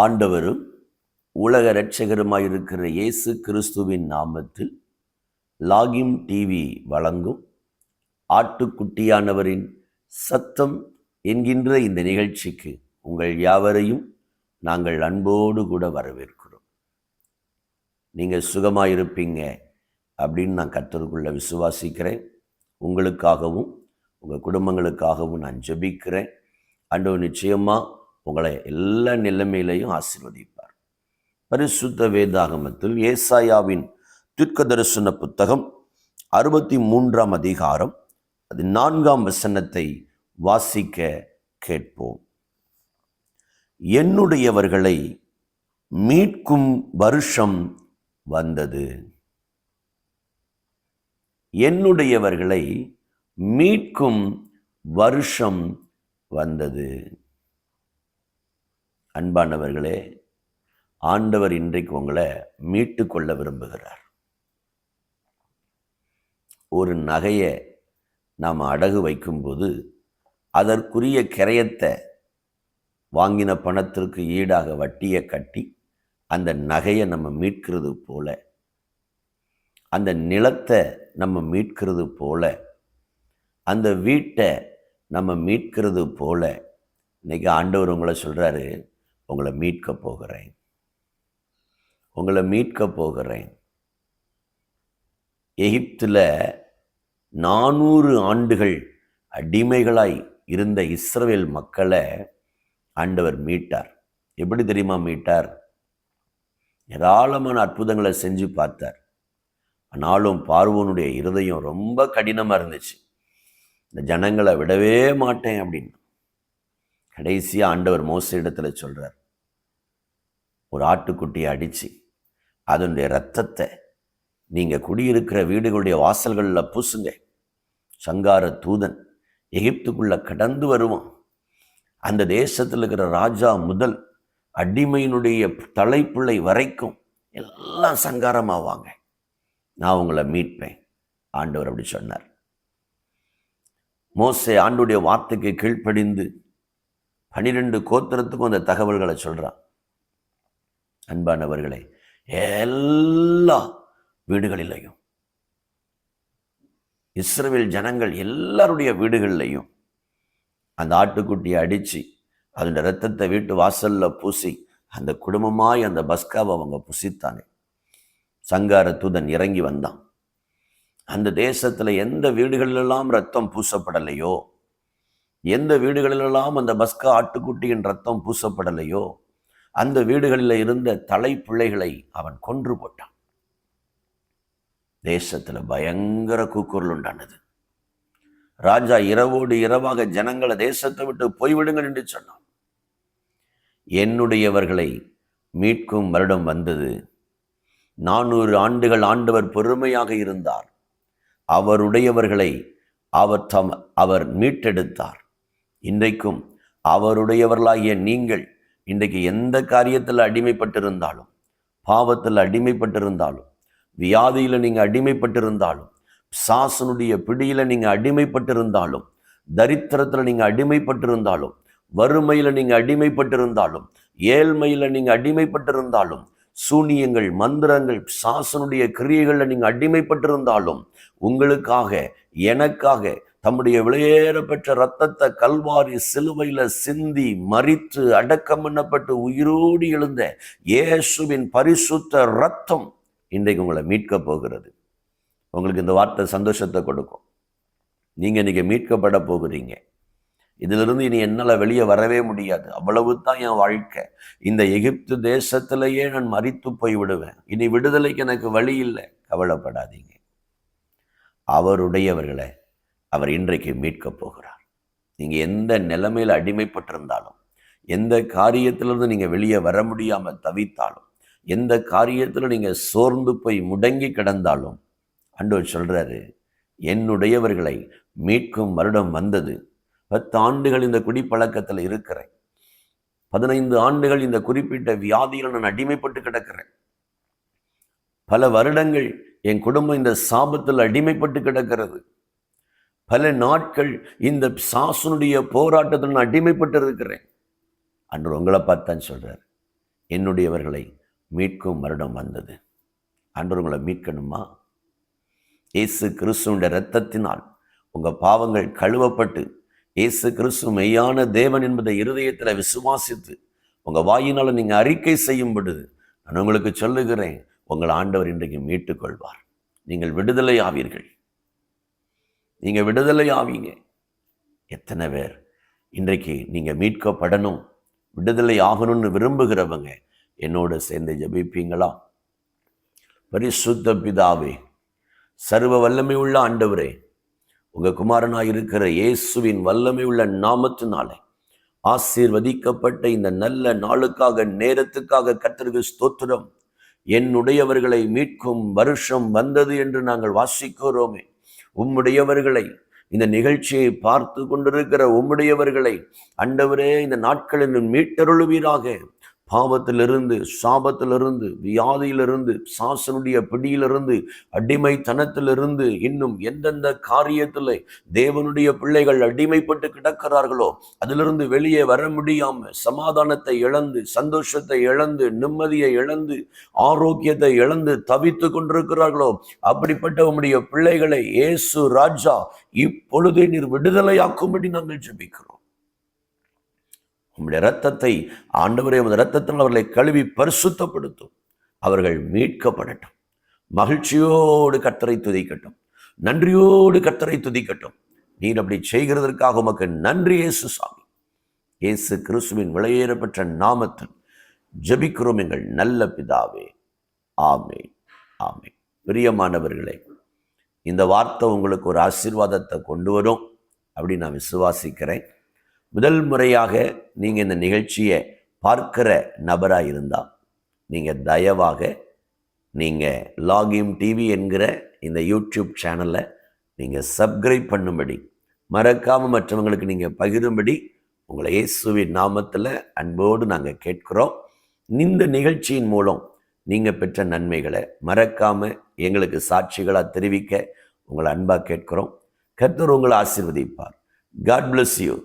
ஆண்டவரும் உலக இரட்சகருமாயிருக்கிற இயேசு கிறிஸ்துவின் நாமத்தில் லாகிம் டிவி வழங்கும் ஆட்டுக்குட்டியானவரின் சத்தம் என்கின்ற இந்த நிகழ்ச்சிக்கு உங்கள் யாவரையும் நாங்கள் அன்போடு கூட வரவேற்கிறோம். நீங்கள் சுகமாயிருப்பீங்க அப்படின்னு நான் கர்த்தருக்குள்ள விசுவாசிக்கிறேன். உங்களுக்காகவும் உங்கள் குடும்பங்களுக்காகவும் நான் ஜெபிக்கிறேன். ஆண்டவர் நிச்சயமாக உங்களை எல்லா நிலைமையிலையும் ஆசீர்வதிப்பார். பரிசுத்த வேதாகமத்தில் ஏசாயாவின் தீர்க்கதரிசன புத்தகம் 63ஆம் அதிகாரம் 4ஆம் வசனத்தை வாசிக்க கேட்போம். என்னுடையவர்களை மீட்கும் வருஷம் வந்தது. என்னுடையவர்களை மீட்கும் வருஷம் வந்தது. அன்பானவர்களே, ஆண்டவர் இன்றைக்கு உங்களை மீட்டு கொள்ள விரும்புகிறார். ஒரு நகையை நாம் அடகு வைக்கும்போது அதற்குரிய கிரயத்தை வாங்கின பணத்திற்கு ஈடாக வட்டியை கட்டி அந்த நகையை நம்ம மீட்கிறது போல, அந்த நிலத்தை நம்ம மீட்கிறது போல, அந்த வீட்டை நம்ம மீட்கிறது போல, இன்னைக்கு ஆண்டவர் உங்களை சொல்கிறாரு, உங்களை மீட்க போகிறேன், உங்களை மீட்க போகிறேன். எகிப்தில் 400 ஆண்டுகள் அடிமைகளாய் இருந்த இஸ்ரவேல் மக்களை ஆண்டவர் மீட்டார். எப்படி தெரியுமா மீட்டார்? ஏராளமான அற்புதங்களை செஞ்சு பார்த்தார். ஆனாலும் பார்வோனுடைய இருதயம் ரொம்ப கடினமாக இருந்துச்சு. இந்த ஜனங்களை விடவே மாட்டேன் அப்படின்னு. கடைசியாக ஆண்டவர் மோசே இடத்துல சொல்கிறார், ஒரு ஆட்டுக்குட்டியை அடித்து அதனுடைய இரத்தத்தை நீங்கள் குடியிருக்கிற வீடுகளுடைய வாசல்களில் பூசுங்க. சங்கார தூதன் எகிப்துக்குள்ளே கடந்து வருவான். அந்த தேசத்தில் இருக்கிற ராஜா முதல் அடிமையினுடைய தலைப்பிள்ளை வரைக்கும் எல்லாம் சங்காரமாவாங்க. நான் உங்களை மீட்பேன். ஆண்டவர் அப்படி சொன்னார். மோசே ஆண்டுடைய வார்த்தைக்கு கீழ்ப்படிந்து 12 கோத்திரத்துக்கும் அந்த தகவல்களை சொல்கிறான். அன்பானவர்களே, எல்லா வீடுகளிலையும், இஸ்ரவேல் ஜனங்கள் எல்லாருடைய வீடுகளிலையும் அந்த ஆட்டுக்குட்டியை அடித்து அதோட இரத்தத்தை வீட்டு வாசலில் பூசி அந்த குடும்பமாய் அந்த பஸ்காவை அவங்க புசித்தாங்க. சங்கார தூதன் இறங்கி வந்தான். அந்த தேசத்தில் எந்த வீடுகளிலெல்லாம் ரத்தம் பூசப்படலையோ, எந்த வீடுகளிலெல்லாம் அந்த பஸ்கா ஆட்டுக்குட்டியின் ரத்தம் பூசப்படலையோ, அந்த வீடுகளில் இருந்த தலைப்பிள்ளைகளை அவன் கொன்று போட்டான். தேசத்தில் பயங்கர கூக்குரல் உண்டானது. ராஜா இரவோடு இரவாக ஜனங்களை தேசத்தை விட்டு போய்விடுங்கள் என்று சொன்னான். என்னுடையவர்களை மீட்கும் வருடம் வந்தது. 400 ஆண்டுகள் ஆண்டவர் பொறுமையாக இருந்தார். அவருடையவர்களை அவர் மீட்டெடுத்தார். இன்றைக்கும் அவருடையவர்களாகிய நீங்கள் இன்றைக்கு எந்த காரியத்தில் அடிமைப்பட்டிருந்தாலும், பாவத்தில் அடிமைப்பட்டிருந்தாலும், வியாதியில் நீங்கள் அடிமைப்பட்டிருந்தாலும், சாசனுடைய பிடியில் நீங்கள் அடிமைப்பட்டிருந்தாலும், தரித்திரத்தில் நீங்கள் அடிமைப்பட்டிருந்தாலும், வறுமையில் நீங்கள் அடிமைப்பட்டிருந்தாலும், ஏழ்மையில் நீங்கள் அடிமைப்பட்டிருந்தாலும், சூனியங்கள், மந்திரங்கள், சாசனுடைய கிரியைகளில் நீங்கள் அடிமைப்பட்டிருந்தாலும், உங்களுக்காக எனக்காக தம்முடைய விலையேற பெற்ற இரத்தத்தை கல்வாரி சிலுவையில் சிந்தி மரித்து அடக்கம் பண்ணப்பட்டு உயிரோடு எழுந்த இயேசுவின் பரிசுத்த இரத்தம் இன்றைக்கு உங்களை மீட்க போகிறது. உங்களுக்கு இந்த வார்த்தை சந்தோஷத்தை கொடுக்கும். நீங்கள் இன்றைக்கி மீட்கப்பட போகிறீங்க. இதிலிருந்து இனி என்னால் வெளியே வரவே முடியாது, அவ்வளவு தான் என் வாழ்க்கை, இந்த எகிப்து தேசத்திலேயே நான் மரித்து போய் விடுவேன், இனி விடுதலைக்கு எனக்கு வழி இல்லை. கவலைப்படாதீங்க. அவருடையவர்களை அவர் இன்றைக்கு மீட்க போகிறார். நீங்கள் எந்த நிலைமையில் அடிமைப்பட்டிருந்தாலும், எந்த காரியத்திலிருந்து நீங்கள் வெளியே வர முடியாமல் தவித்தாலும், எந்த காரியத்தில் நீங்கள் சோர்ந்து போய் முடங்கி கிடந்தாலும், ஆண்டவர் சொல்கிறாரு, என்னுடையவர்களை மீட்கும் வருடம் வந்தது. 10 ஆண்டுகள் இந்த குடிப்பழக்கத்தில் இருக்கிறேன். 15 ஆண்டுகள் இந்த குறிப்பிட்ட வியாதியில் நான் அடிமைப்பட்டு கிடக்கிறேன். பல வருடங்கள் என் குடும்பம் இந்த சாபத்தில் அடிமைப்பட்டு கிடக்கிறது. பல நாட்கள் இந்த சாசனுடைய போராட்டத்தில் நான் அடிமைப்பட்டு இருக்கிறேன். அன்று உங்களை பார்த்தான் சொல்றார், என்னுடையவர்களை மீட்கும் வருடம் வந்தது. ஆண்டவர் உங்களை மீட்கணுமா? இயேசு கிறிஸ்துவின் இரத்தத்தினால் உங்கள் பாவங்கள் கழுவப்பட்டு இயேசு கிறிஸ்து மெய்யான தேவன் என்பதை இருதயத்தில் விசுவாசித்து உங்கள் வாயினால் நீங்கள் அறிக்கை செய்யும் பொழுது நான் உங்களுக்கு சொல்லுகிறேன், உங்கள் ஆண்டவர் இன்றைக்கு மீட்டுக் கொள்வார். நீங்கள் விடுதலை ஆவீர்கள். நீங்கள் விடுதலை ஆவீங்க. எத்தனை பேர் இன்றைக்கு நீங்கள் மீட்கப்படணும், விடுதலை ஆகணும்னு விரும்புகிறவங்க என்னோடு சேர்ந்து ஜெபிப்பீங்களா? பரிசுத்த பிதாவே, சர்வ வல்லமை உள்ள ஆண்டவரே, உங்கள் குமாரனாய் இருக்கிற இயேசுவின் வல்லமை உள்ள நாமத்தினாலே ஆசீர்வதிக்கப்பட்ட இந்த நல்ல நாளுக்காக நேரத்துக்காக கர்த்தருக்கு ஸ்தோத்திரம். என்னுடையவர்களை மீட்கும் வருஷம் வந்தது என்று நாங்கள் வாசிக்கிறோமே. உம்முடையவர்களை, இந்த நிகழ்ச்சியை பார்த்து கொண்டிருக்கிற உம்முடையவர்களை ஆண்டவரே இந்த நாட்களில் மீட்டருளுவீராக. பாவத்திலிருந்து, சாபத்திலிருந்து, வியாதியிலிருந்து, சாசனுடைய பிடியிலிருந்து, அடிமைத்தனத்திலிருந்து, இன்னும் எந்தெந்த காரியத்தில் தேவனுடைய பிள்ளைகள் அடிமைப்பட்டு கிடக்கிறார்களோ அதிலிருந்து வெளியே வர முடியாம சமாதானத்தை இழந்து, சந்தோஷத்தை இழந்து, நிம்மதியை இழந்து, ஆரோக்கியத்தை இழந்து தவித்து கொண்டிருக்கிறார்களோ அப்படிப்பட்ட உம்முடைய பிள்ளைகளை இயேசு ராஜா இப்பொழுதே நீர் விடுதலையாக்கும்படி நாங்கள் ஜெபிக்கிறோம். உம்முடைய இரத்தத்தை ஆண்டவரே, உமது இரத்தத்தில் அவர்களை கழுவி பரிசுத்தப்படுத்தும். அவர்கள் மீட்கப்படட்டும். மகிழ்ச்சியோடு கர்த்தரை துதிக்கட்டும். நன்றியோடு கர்த்தரை துதிக்கட்டும். நீர் அப்படி செய்கிறதற்காக உமக்கு நன்றி இயேசு சாமி. இயேசு கிறிஸ்துவின் விலையேறப்பெற்ற நாமத்தில் ஜெபிக்கிறோம் எங்கள் நல்ல பிதாவே. ஆமென், ஆமென். பிரியமானவர்களே, இந்த வார்த்தை உங்களுக்கு ஒரு ஆசீர்வாதத்தை கொண்டு வரும் அப்படின்னு நான் விசுவாசிக்கிறேன். முதல் முறையாக நீங்கள் இந்த நிகழ்ச்சியை பார்க்கிற நபராக இருந்தால் நீங்கள் தயவாக நீங்கள் லாகிம் டிவி என்கிற இந்த யூடியூப் சேனலை நீங்கள் சப்ஸ்கிரைப் பண்ணும்படி, மறக்காமல் மற்றவங்களுக்கு நீங்கள் பகிரும்படி உங்களை இயேசுவின் நாமத்தில் அன்போடு நாங்கள் கேட்கிறோம். இந்த நிகழ்ச்சியின் மூலம் நீங்கள் பெற்ற நன்மைகளை மறக்காமல் எங்களுக்கு சாட்சிகளாக தெரிவிக்க உங்களை அன்பாக கேட்கிறோம். கர்த்தர் உங்களை ஆசீர்வதிப்பார். God bless you.